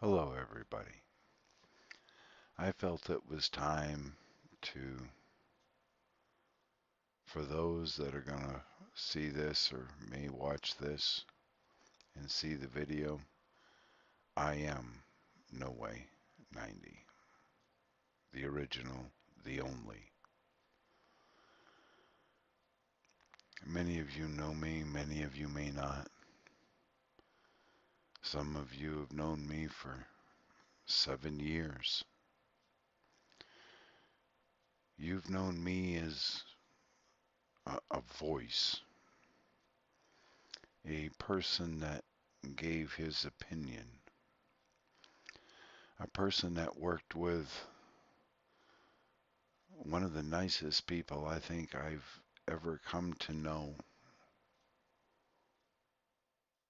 Hello, everybody. I felt it was time for those that are going to see this or may watch this and see the video, I am No Way 90, the original, the only. Many of you know me, many of you may not. Some of you have known me for 7 years. You've known me as a voice, a person that gave his opinion, a person that worked with one of the nicest people I think I've ever come to know,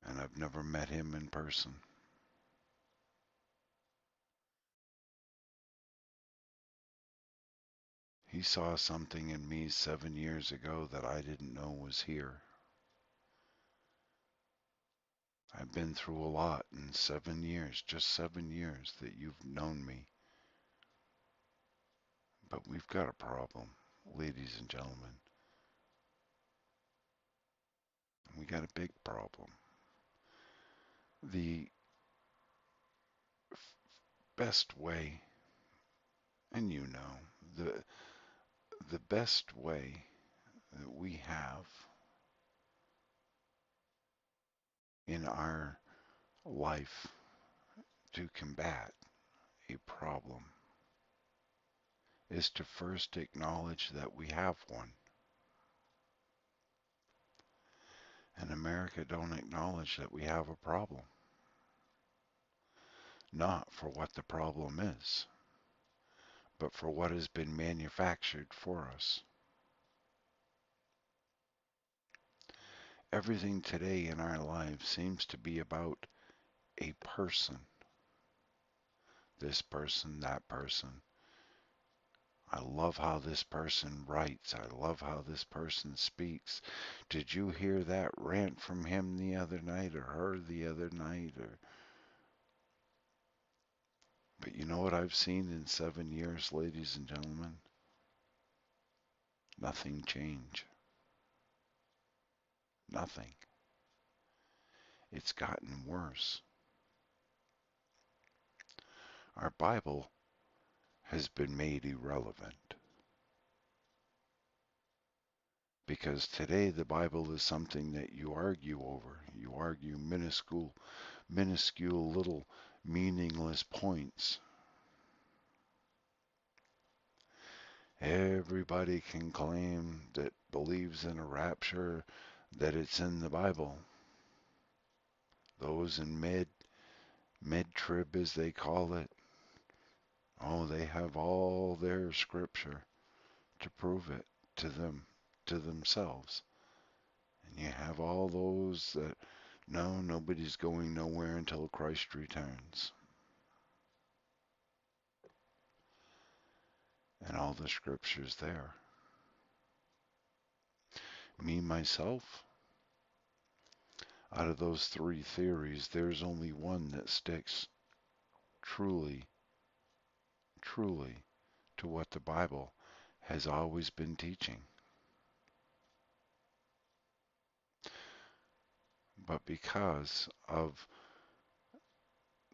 and I've never met him in person. He saw something in me 7 years ago that I didn't know was here. I've been through a lot in 7 years, just 7 years that you've known me. But we've got a problem, ladies and gentlemen. We got a big problem. The best way, and you know, the best way that we have in our life to combat a problem is to first acknowledge that we have one. And America don't acknowledge that we have a problem. Not for what the problem is, but for what has been manufactured for us. Everything today in our lives seems to be about a person. This person, that person. I love how this person writes. I love how this person speaks. Did you hear that rant from him the other night or her the other night? But you know what I've seen in 7 years, ladies and gentlemen? Nothing changed. Nothing. It's gotten worse. Our Bible has been made irrelevant because today the Bible is something that you argue over. You argue minuscule little meaningless points. Everybody can claim that believes in a rapture that it's in the Bible. Those in mid-trib as they call it, oh, they have all their scripture to prove it to them, to themselves. And you have all those that, no, nobody's going nowhere until Christ returns. And all the scriptures there. Me, myself, out of those three theories, there's only one that sticks truly, truly to what the Bible has always been teaching. But because of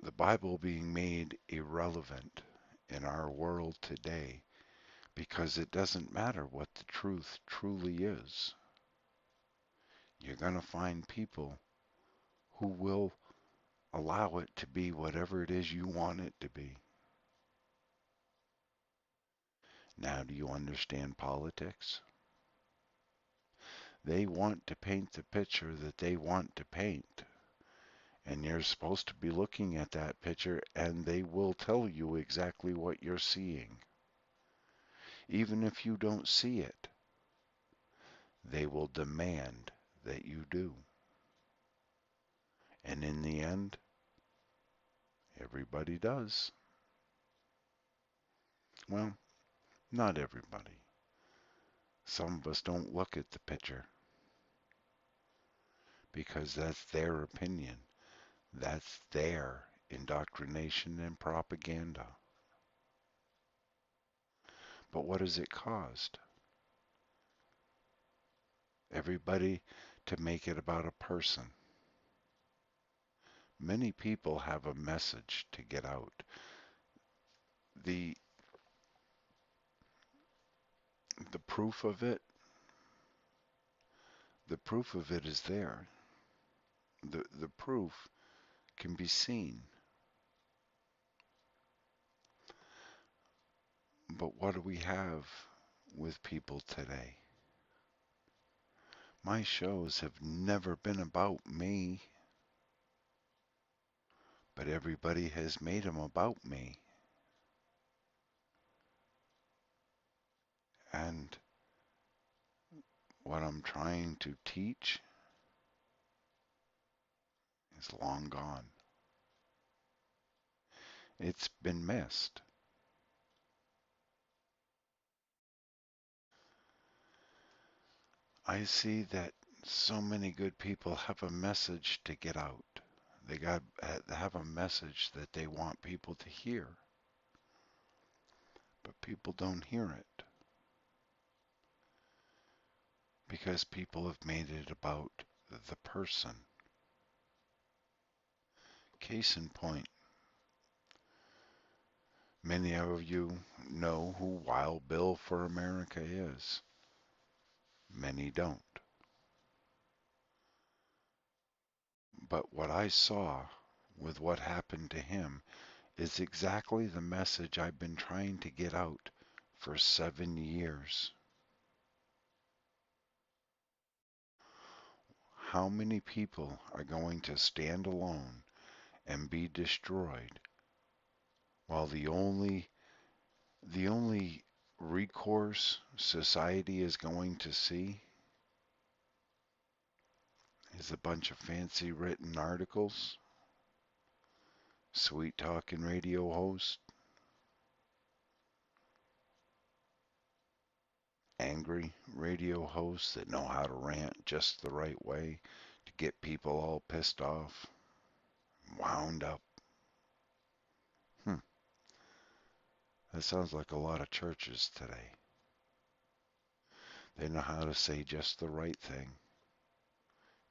the Bible being made irrelevant in our world today, because it doesn't matter what the truth truly is, you're going to find people who will allow it to be whatever it is you want it to be. Now, do you understand politics? They want to paint the picture that they want to paint. And you're supposed to be looking at that picture and they will tell you exactly what you're seeing. Even if you don't see it, they will demand that you do. And in the end, everybody does. Well, not everybody. Some of us don't look at the picture because that's their opinion. That's their indoctrination and propaganda. But what has it caused? Everybody to make it about a person. Many people have a message to get out. The the proof of it, the proof of it is there. The proof can be seen. But what do we have with people today? My shows have never been about me, but everybody has made them about me. And what I'm trying to teach is long gone. It's been missed. I see that so many good people have a message to get out. They have a message that they want people to hear, but people don't hear it because people have made it about the person. Case in point, many of you know who Wild Bill for America is. Many don't. But what I saw with what happened to him is exactly the message I've been trying to get out for 7 years. How many people are going to stand alone and be destroyed while the only recourse society is going to see is a bunch of fancy written articles, sweet talking radio hosts, angry radio hosts that know how to rant just the right way to get people all pissed off, wound up. Hmm, that sounds like a lot of churches today. They know how to say just the right thing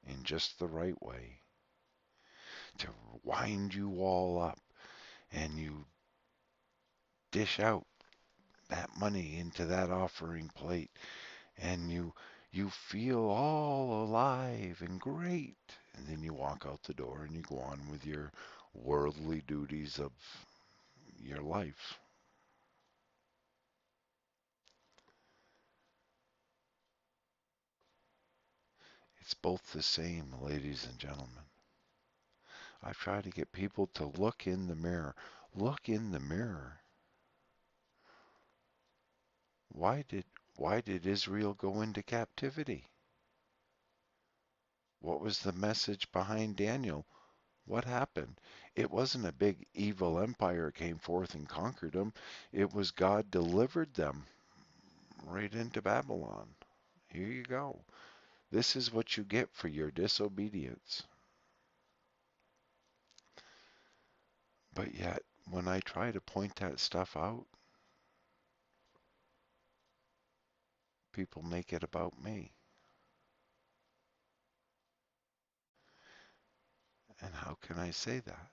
in just the right way to wind you all up, and you dish out that money into that offering plate, and you feel all alive and great, and then you walk out the door and you go on with your worldly duties of your life. It's both the same, ladies and gentlemen. I've tried to get people to look in the mirror. Look in the mirror. Why did why did Israel go into captivity? What was the message behind Daniel? What happened? It wasn't a big evil empire came forth and conquered them. It was God delivered them right into Babylon. Here you go. This is what you get for your disobedience. But yet, when I try to point that stuff out, people make it about me. And how can I say that?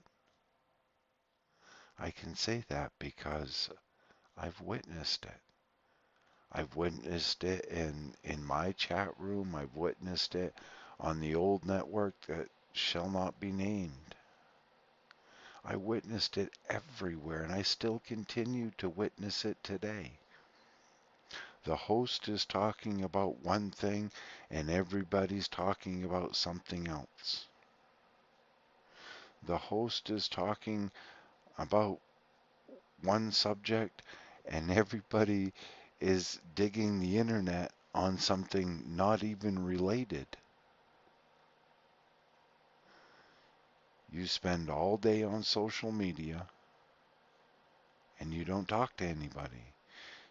I can say that because I've witnessed it. I've witnessed it in my chat room. I've witnessed it on the old network that shall not be named. I witnessed it everywhere, and I still continue to witness it today. The host is talking about one thing, and everybody's talking about something else. The host is talking about one subject, and everybody is digging the internet on something not even related. You spend all day on social media and you don't talk to anybody.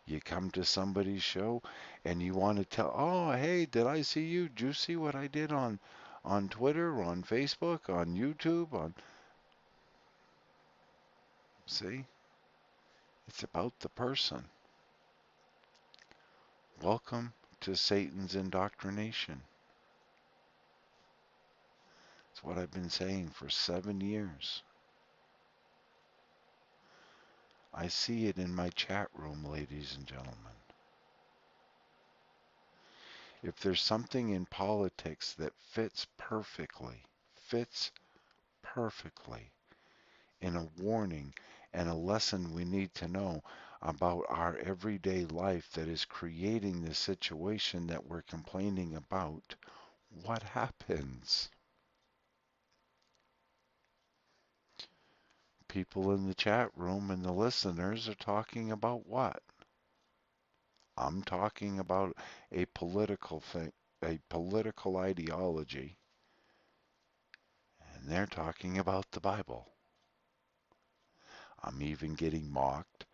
You come to somebody's show and you want to tell, oh, hey, did I see you? Did you see what I did on Twitter, on Facebook, on YouTube, on... See? It's about the person. Welcome to Satan's indoctrination. It's what I've been saying for 7 years. I see it in my chat room, ladies and gentlemen. If there's something in politics that fits perfectly in a warning and a lesson we need to know about our everyday life that is creating the situation that we're complaining about, what happens? People in the chat room and the listeners are talking about what? I'm talking about a political thing, a political ideology, and they're talking about the Bible. I'm even getting mocked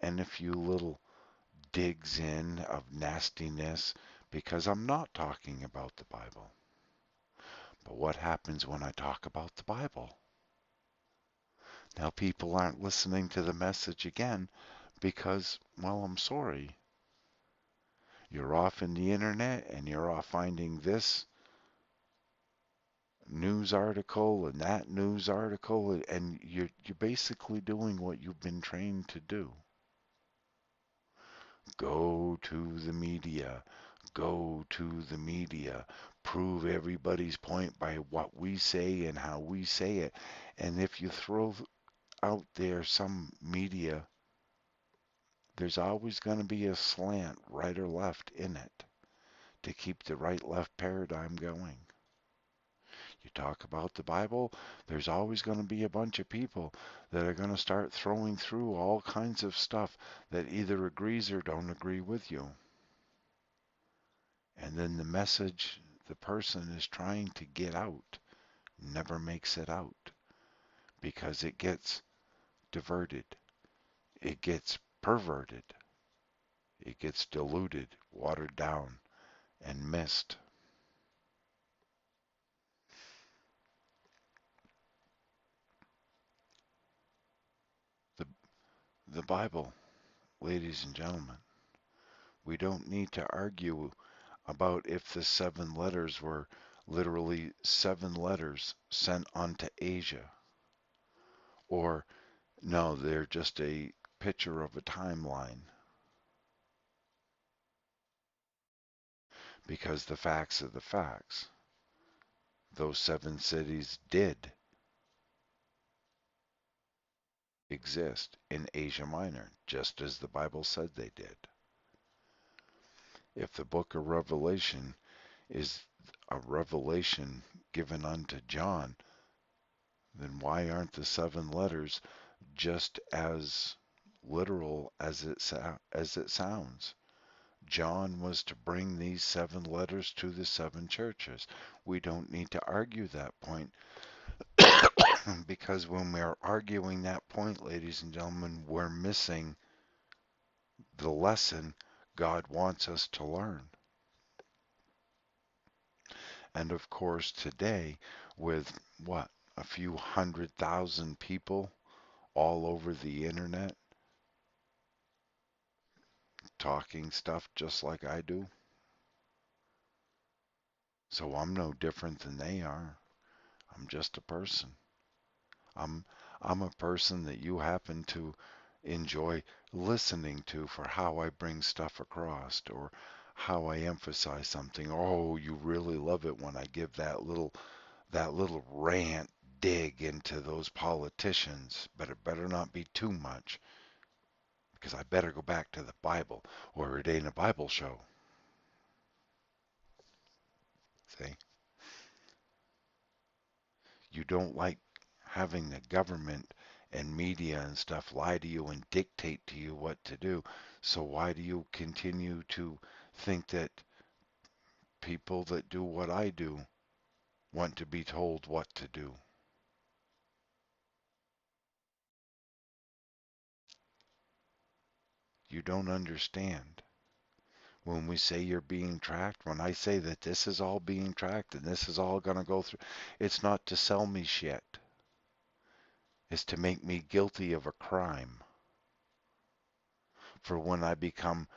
and a few little digs in of nastiness because I'm not talking about the Bible. But what happens when I talk about the Bible? Now people aren't listening to the message again because, well, I'm sorry. You're off in the internet and you're off finding this news article and that news article, and you're basically doing what you've been trained to do. Go to the media. Go to the media. Prove everybody's point by what we say and how we say it. And if you throw out there some media, there's always going to be a slant, right or left, in it to keep the right-left paradigm going. You talk about the Bible, there's always going to be a bunch of people that are going to start throwing through all kinds of stuff that either agrees or don't agree with you. And then the message the person is trying to get out never makes it out because it gets diverted, it gets perverted, it gets diluted, watered down, and missed. The, the Bible, ladies and gentlemen, we don't need to argue about if the 7 letters were literally 7 letters sent onto Asia, or no, they're just a picture of a timeline. Because the facts are the facts. Those 7 cities did exist in Asia Minor, just as the Bible said they did. If the book of Revelation is a revelation given unto John, then why aren't the 7 letters just as literal as it sounds? John was to bring these 7 letters to the 7 churches. We don't need to argue that point because when we're arguing that point, ladies and gentlemen, we're missing the lesson God wants us to learn. And of course, today, with what, a few 100,000 people all over the internet talking stuff just like I do, so I'm no different than they are. I'm just a person. I'm I'm a person that you happen to enjoy listening to for how I bring stuff across or how I emphasize something. Oh, you really love it when I give that little rant dig into those politicians, but it better not be too much because I better go back to the Bible or it ain't a Bible show. See? You don't like having the government and media and stuff lie to you and dictate to you what to do. So why do you continue to think that people that do what I do want to be told what to do? You don't understand. When we say you're being tracked, when I say that this is all being tracked and this is all going to go through, it's not to sell me shit. is to make me guilty of a crime. For when I become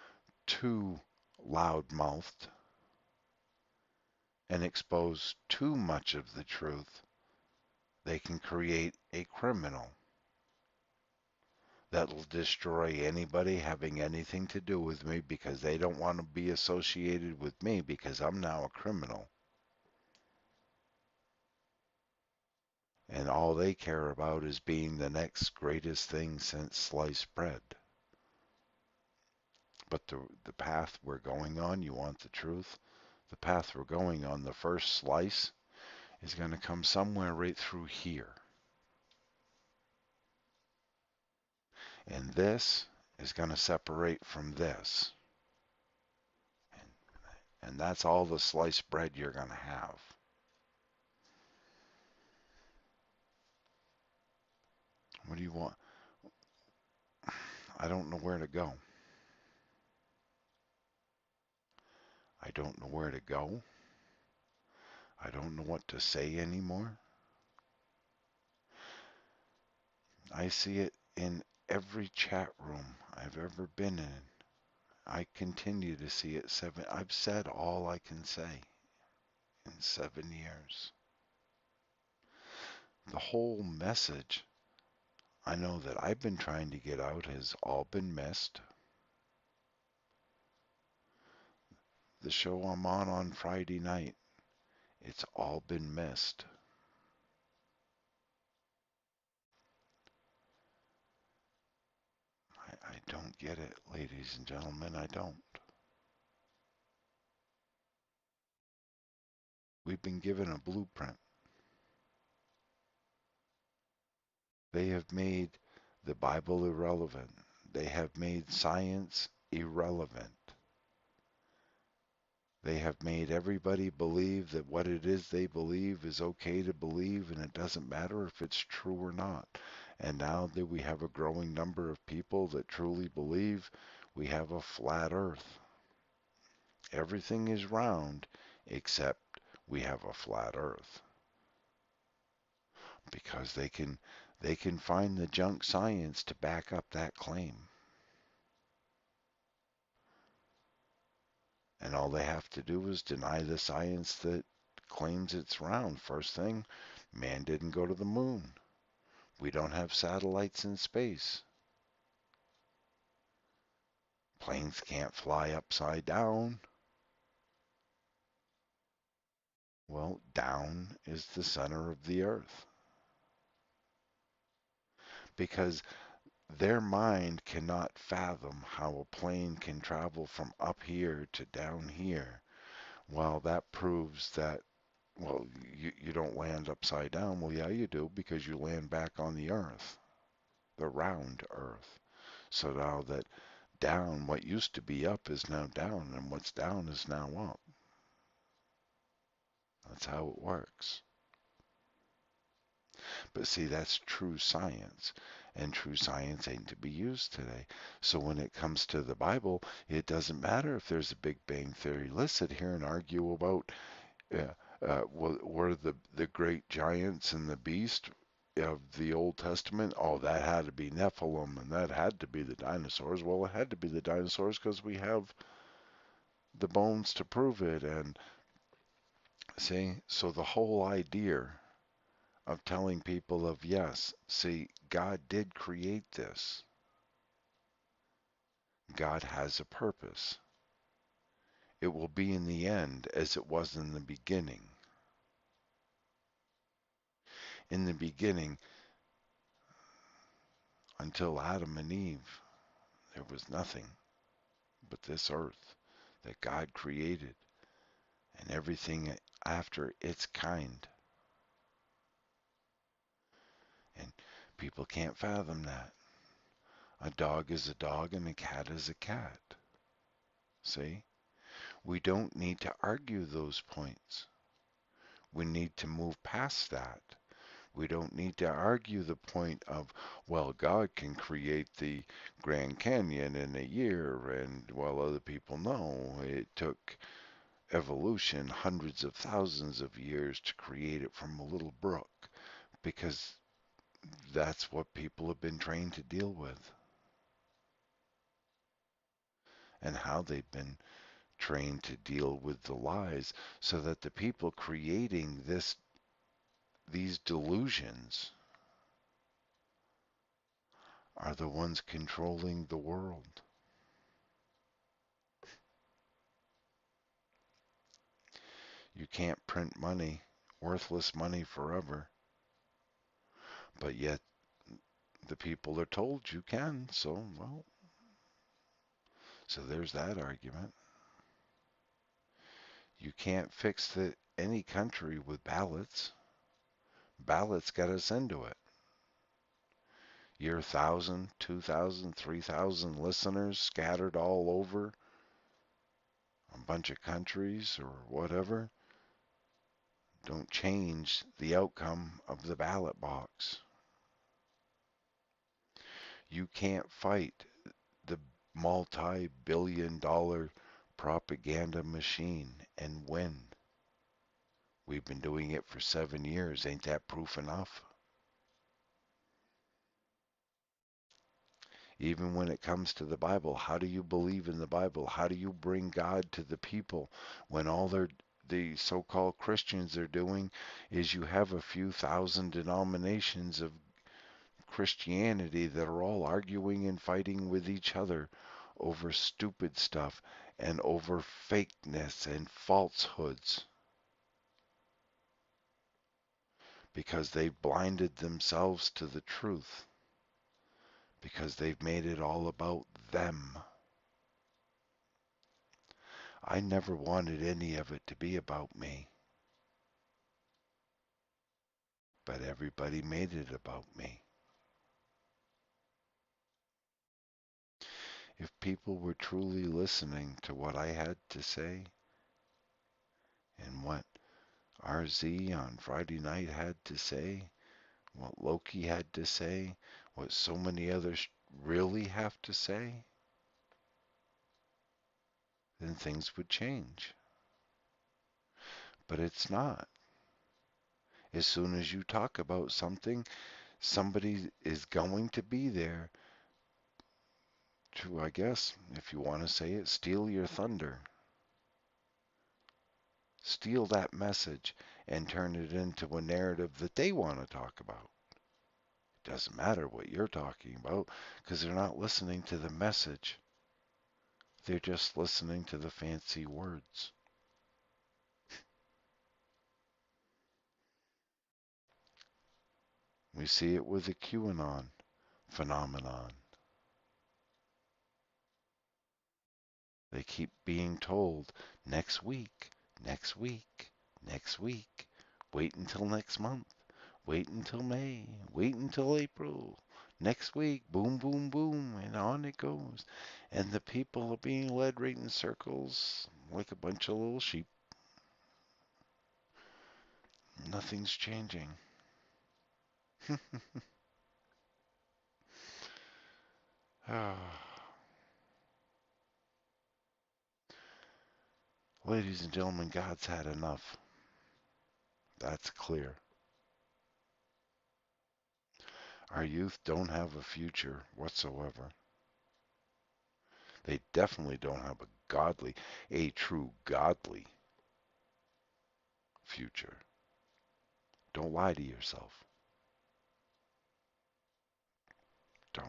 too loud-mouthed and expose too much of the truth, they can create a criminal that'll destroy anybody having anything to do with me because they don't want to be associated with me because I'm now a criminal. And all they care about is being the next greatest thing since sliced bread. But the path we're going on, you want the truth? The path we're going on, the first slice, is going to come somewhere right through here. And this is going to separate from this. And that's all the sliced bread you're going to have. What do you want? I don't know where to go. I don't know where to go. I don't know what to say anymore. I see it in every chat room I've ever been in. I continue to see it. I've said all I can say in 7 years. The whole message I know that I've been trying to get out has all been missed. The show I'm on Friday night, it's all been missed. I don't get it, ladies and gentlemen, I don't. We've been given a blueprint. They have made the Bible irrelevant. They have made science irrelevant. They have made everybody believe that what it is they believe is okay to believe, and it doesn't matter if it's true or not. And now that we have a growing number of people that truly believe we have a flat earth. Everything is round except we have a flat earth. Because they can find the junk science to back up that claim. And all they have to do is deny the science that claims it's round. First thing, man didn't go to the moon. We don't have satellites in space. Planes can't fly upside down. Well, down is the center of the earth. Because their mind cannot fathom how a plane can travel from up here to down here. Well, that proves that, well, you don't land upside down. Well, yeah, you do, because you land back on the earth, the round earth. So now that down, what used to be up is now down, and what's down is now up. That's how it works. But see, that's true science, and true science ain't to be used today. So when it comes to the Bible, it doesn't matter if there's a Big Bang Theory. Let's sit here and argue about were the great giants and the beast of the Old Testament. Oh, that had to be Nephilim, and that had to be the dinosaurs. Well, it had to be the dinosaurs because we have the bones to prove it. And see, so the whole idea of telling people of yes, see, God did create this. God has a purpose. It will be in the end as it was in the beginning. In the beginning, until Adam and Eve, there was nothing but this earth that God created and everything after its kind. And people can't fathom that. A dog is a dog and a cat is a cat. See? We don't need to argue those points. We need to move past that. We don't need to argue the point of, well, God can create the Grand Canyon in a year, and well, other people know it took evolution hundreds of thousands of years to create it from a little brook, because That's what people have been trained to deal with, and how they've been trained to deal with the lies, so that the people creating these delusions are the ones controlling the world. You can't print money, worthless money forever, but yet the people are told you can, so, well, so there's that argument. You can't fix any country with ballots. Ballots got us into it. Your 1,000, 2,000, 3,000 listeners scattered all over a bunch of countries or whatever don't change the outcome of the ballot box. You can't fight the multi-billion-dollar propaganda machine and win. We've been doing it for 7 years. Ain't that proof enough? Even when it comes to the Bible, how do you believe in the Bible? How do you bring God to the people when all the so-called Christians are doing is you have a few thousand denominations of Christianity that are all arguing and fighting with each other over stupid stuff and over fakeness and falsehoods because they've blinded themselves to the truth, because they've made it all about them. I never wanted any of it to be about me, but everybody made it about me. If people were truly listening to what I had to say and what RZ on Friday night had to say, what Loki had to say, what so many others really have to say, then things would change. But it's not. As soon as you talk about something, somebody is going to be there to, I guess, if you want to say it, steal your thunder. Steal that message and turn it into a narrative that they want to talk about. It doesn't matter what you're talking about because they're not listening to the message. They're just listening to the fancy words. We see it with the QAnon phenomenon. They keep being told next week, next week, next week. Wait until next month. Wait until May. Wait until April. Next week, boom, boom, boom, and on it goes. And the people are being led right in circles like a bunch of little sheep. Nothing's changing. Ladies and gentlemen, God's had enough. That's clear. Our youth don't have a future whatsoever. They definitely don't have a true godly future. Don't lie to yourself. Don't.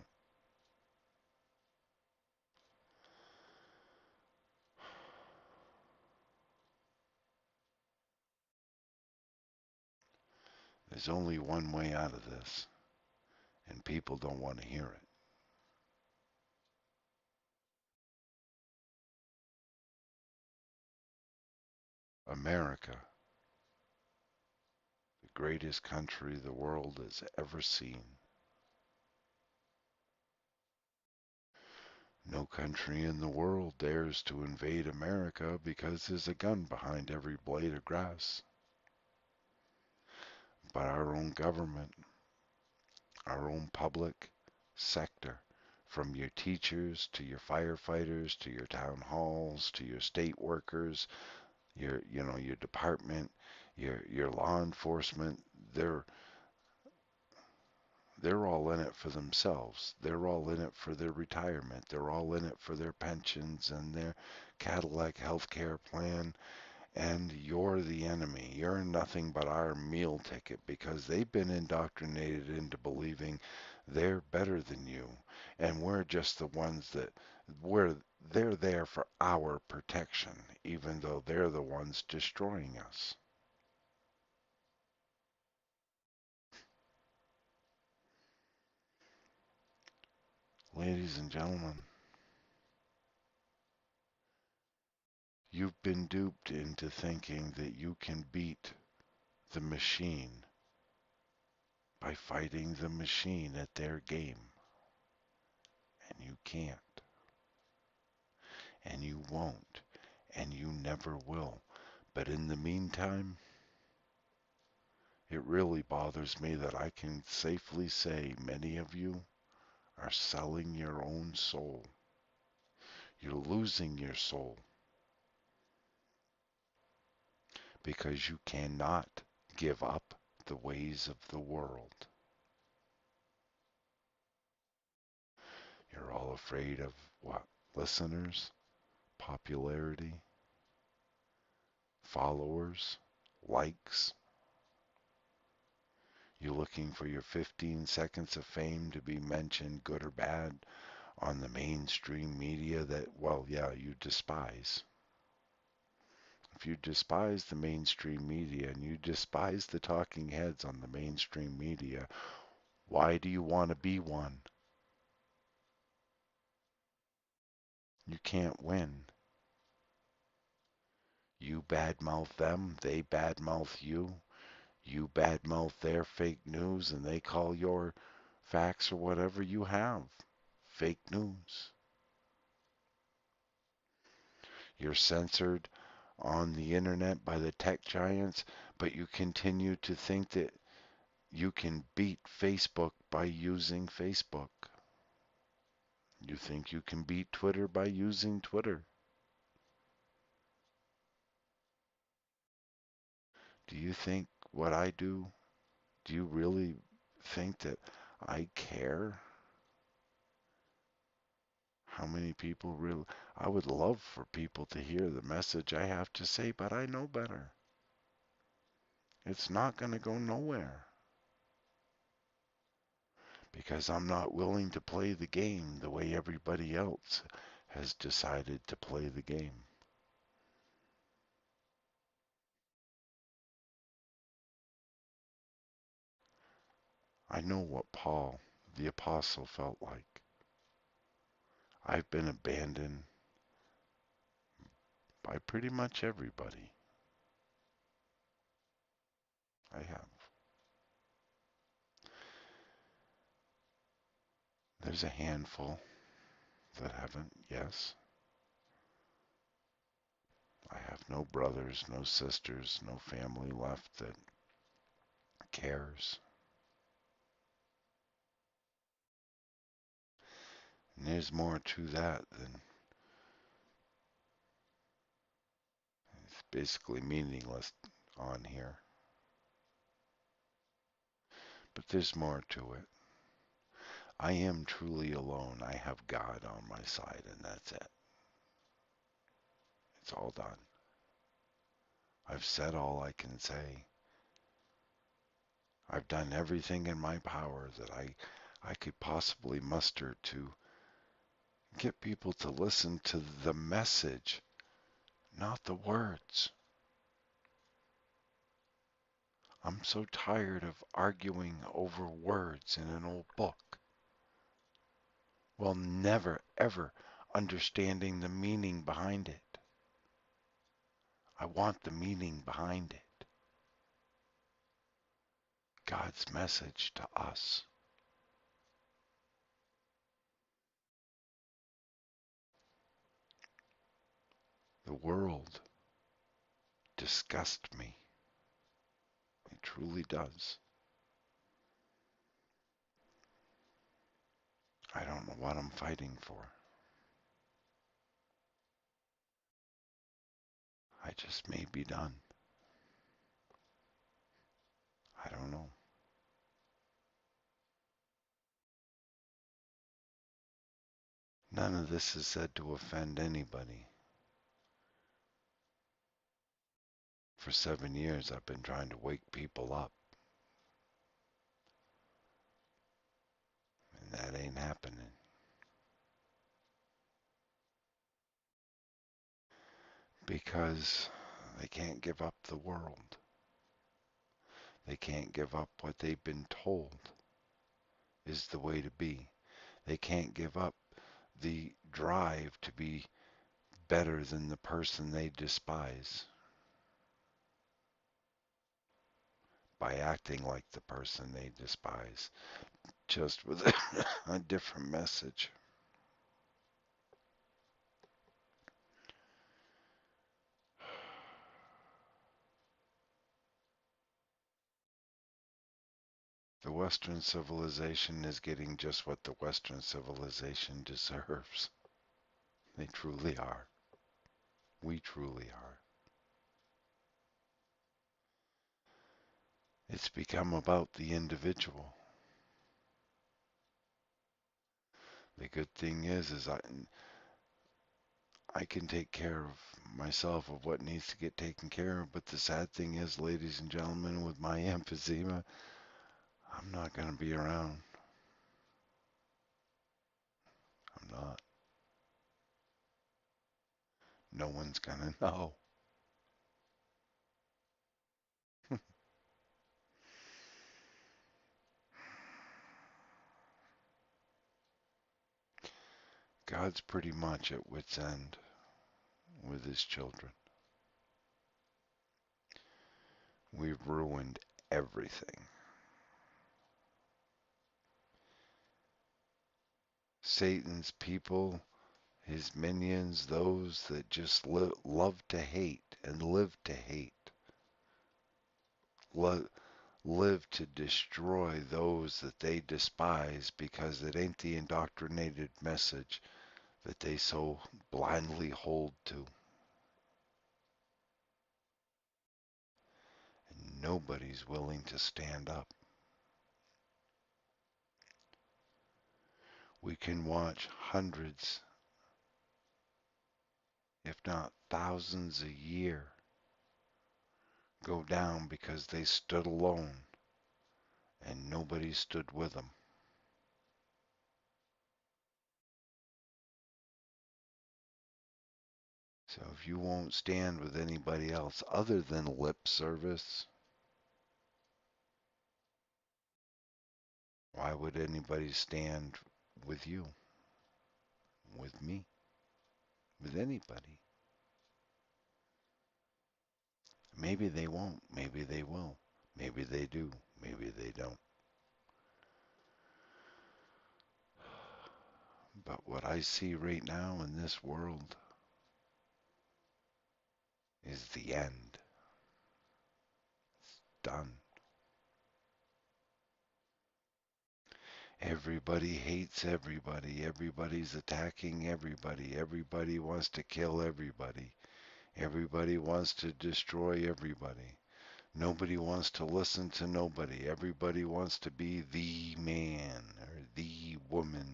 There's only one way out of this, and people don't want to hear it. America, the greatest country the world has ever seen. No country in the world dares to invade America because there's a gun behind every blade of grass. But our own government, our own public sector, from your teachers to your firefighters to your town halls to your state workers, your department, your law enforcement, they're they're all in it for themselves. They're all in it for their retirement. They're all in it for their pensions and their Cadillac health care plan. And you're the enemy. You're nothing but our meal ticket because they've been indoctrinated into believing they're better than you. And we're just the ones that we're they're there for our protection, even though they're the ones destroying us. Ladies and gentlemen, you've been duped into thinking that you can beat the machine by fighting the machine at their game. And you can't. And you won't. And you never will. But in the meantime, it really bothers me that I can safely say many of you are selling your own soul. You're losing your soul because you cannot give up the ways of the world. You're all afraid of what? Listeners, popularity, followers, likes. You're looking for your 15 seconds of fame to be mentioned, good or bad, on the mainstream media that, well, yeah, you despise. If you despise the mainstream media and you despise the talking heads on the mainstream media, why do you want to be one? You can't win. You badmouth them, they badmouth you. You badmouth their fake news and they call your facts or whatever you have fake news. You're censored on the internet by the tech giants, but you continue to think that you can beat Facebook by using Facebook. You think you can beat Twitter by using Twitter. Do you think what I do you really think that I care? How many people really? I would love for people to hear the message I have to say, but I know better. It's not going to go nowhere because I'm not willing to play the game the way everybody else has decided to play the game. I know what Paul, the apostle, felt like. I've been abandoned by pretty much everybody. I have. There's a handful that haven't, yes. I have no brothers, no sisters, no family left that cares. And there's more to that than it's basically meaningless on here. But there's more to it. I am truly alone. I have God on my side, and that's it. It's all done. I've said all I can say. I've done everything in my power that I could possibly muster to get people to listen to the message, not the words. I'm so tired of arguing over words in an old book while never, ever understanding the meaning behind it. I want the meaning behind it. God's message to us. The world disgusts me. It truly does. I don't know what I'm fighting for. I just may be done. I don't know. None of this is said to offend anybody. For 7 years, I've been trying to wake people up, and that ain't happening. Because they can't give up the world. They can't give up what they've been told is the way to be. They can't give up the drive to be better than the person they despise by acting like the person they despise, just with a different message. The Western civilization is getting just what the Western civilization deserves. They truly are. We truly are. It's become about the individual. The good thing is I can take care of myself of what needs to get taken care of, but the sad thing is, ladies and gentlemen, with my emphysema, I'm not going to be around. I'm not. No one's going to know. God's pretty much at wit's end with his children. We've ruined everything. Satan's people, his minions, those that just love to hate and live to hate, live to destroy those that they despise because it ain't the indoctrinated message that they so blindly hold to. And nobody's willing to stand up. We can watch hundreds, if not thousands a year, go down because they stood alone and nobody stood with them. So if you won't stand with anybody else other than lip service, why would anybody stand with you, with me, with anybody? Maybe they won't, maybe they will, maybe they do, maybe they don't. But what I see right now in this world is the end. It's done. Everybody hates everybody. Everybody's attacking everybody. Everybody wants to kill everybody. Everybody wants to destroy everybody. Nobody wants to listen to nobody. Everybody wants to be the man or the woman.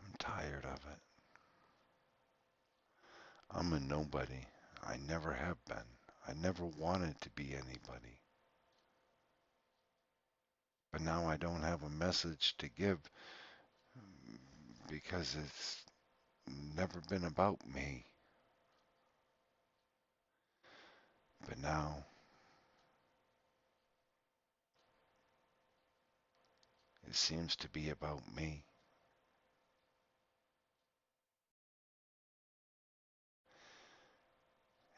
I'm tired of it. I'm a nobody. I never have been. I never wanted to be anybody. But now I don't have a message to give because it's never been about me. But now it seems to be about me.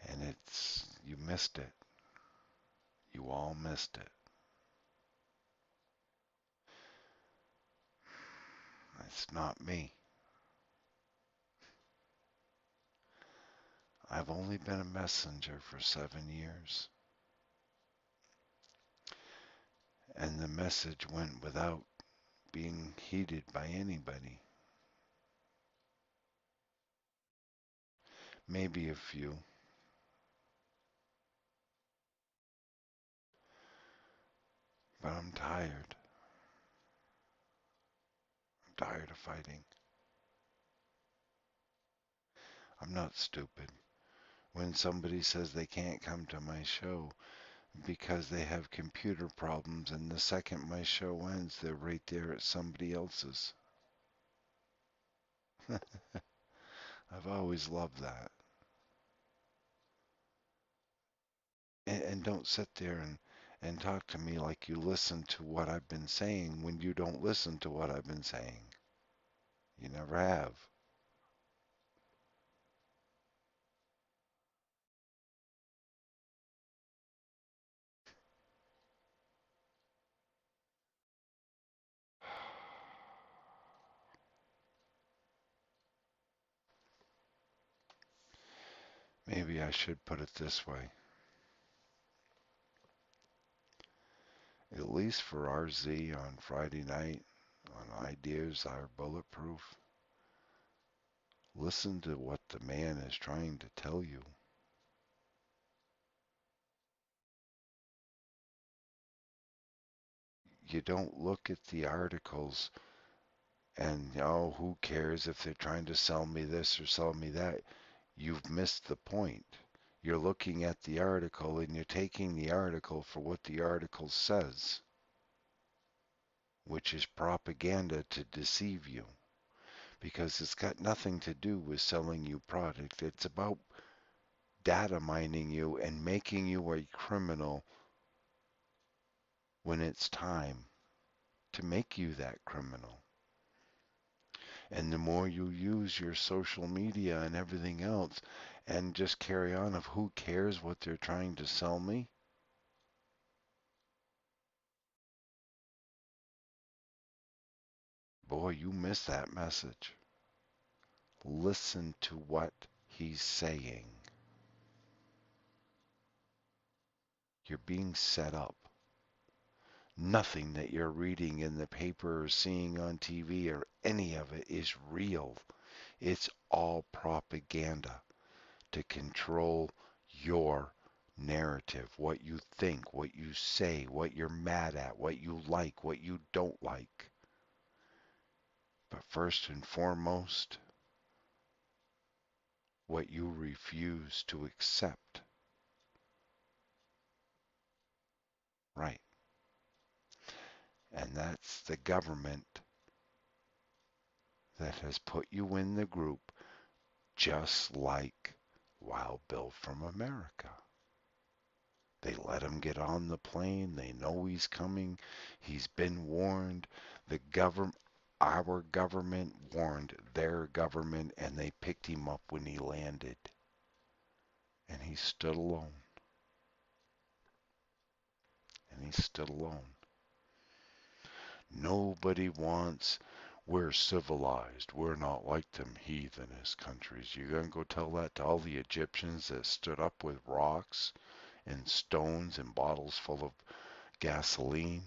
And you missed it. You all missed it. It's not me. I've only been a messenger for 7 years. And the message went without being heeded by anybody. Maybe a few. But I'm tired. I'm tired of fighting. I'm not stupid. When somebody says they can't come to my show because they have computer problems, and the second my show ends, they're right there at somebody else's. I've always loved that. And don't sit there and talk to me like you listen to what I've been saying when you don't listen to what I've been saying. You never have. Maybe I should put it this way. At least for RZ on Friday night, on Ideas Are Bulletproof, listen to what the man is trying to tell you. You don't look at the articles and, oh, who cares if they're trying to sell me this or sell me that. You've missed the point. You're looking at the article and you're taking the article for what the article says, which is propaganda to deceive you, because it's got nothing to do with selling you product. It's about data mining you and making you a criminal when it's time to make you that criminal. And the more you use your social media and everything else and just carry on of who cares what they're trying to sell me, boy, you miss that message. Listen to what he's saying. You're being set up. Nothing that you're reading in the paper or seeing on TV or any of it is real. It's all propaganda to control your narrative, what you think, what you say, what you're mad at, what you like, what you don't like. But first and foremost, what you refuse to accept. Right. And that's the government that has put you in the group, just like Wild Bill from America. They let him get on the plane. They know he's coming. He's been warned. Our government warned their government, and they picked him up when he landed. And he stood alone. And he stood alone. Nobody wants, we're civilized. We're not like them heathenist countries. You're going to go tell that to all the Egyptians that stood up with rocks and stones and bottles full of gasoline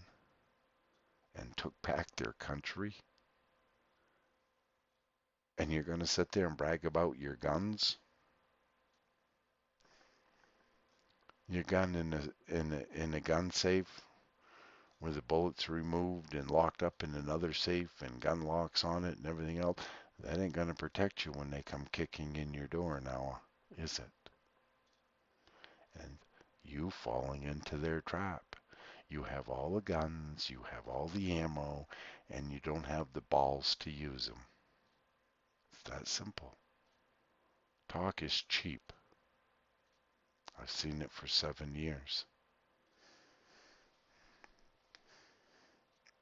and took back their country? And you're going to sit there and brag about your guns? Your gun in a gun safe where the bullets are removed and locked up in another safe and gun locks on it and everything else, that ain't going to protect you when they come kicking in your door now, is it? And you falling into their trap. You have all the guns, you have all the ammo, and you don't have the balls to use them. It's that simple. Talk is cheap. I've seen it for 7 years.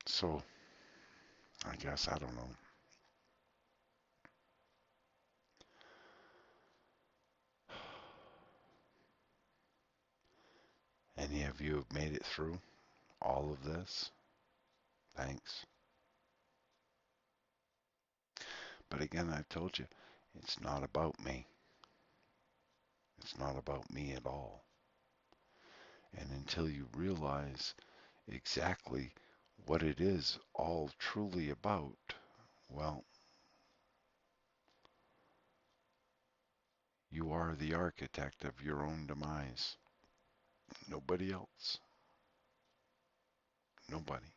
So, I guess, I don't know. Any of you have made it through all of this? Thanks. But again, I've told you, it's not about me. It's not about me at all. And until you realize exactly what it is all truly about, well, you are the architect of your own demise. Nobody else. Nobody.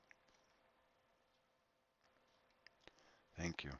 Thank you.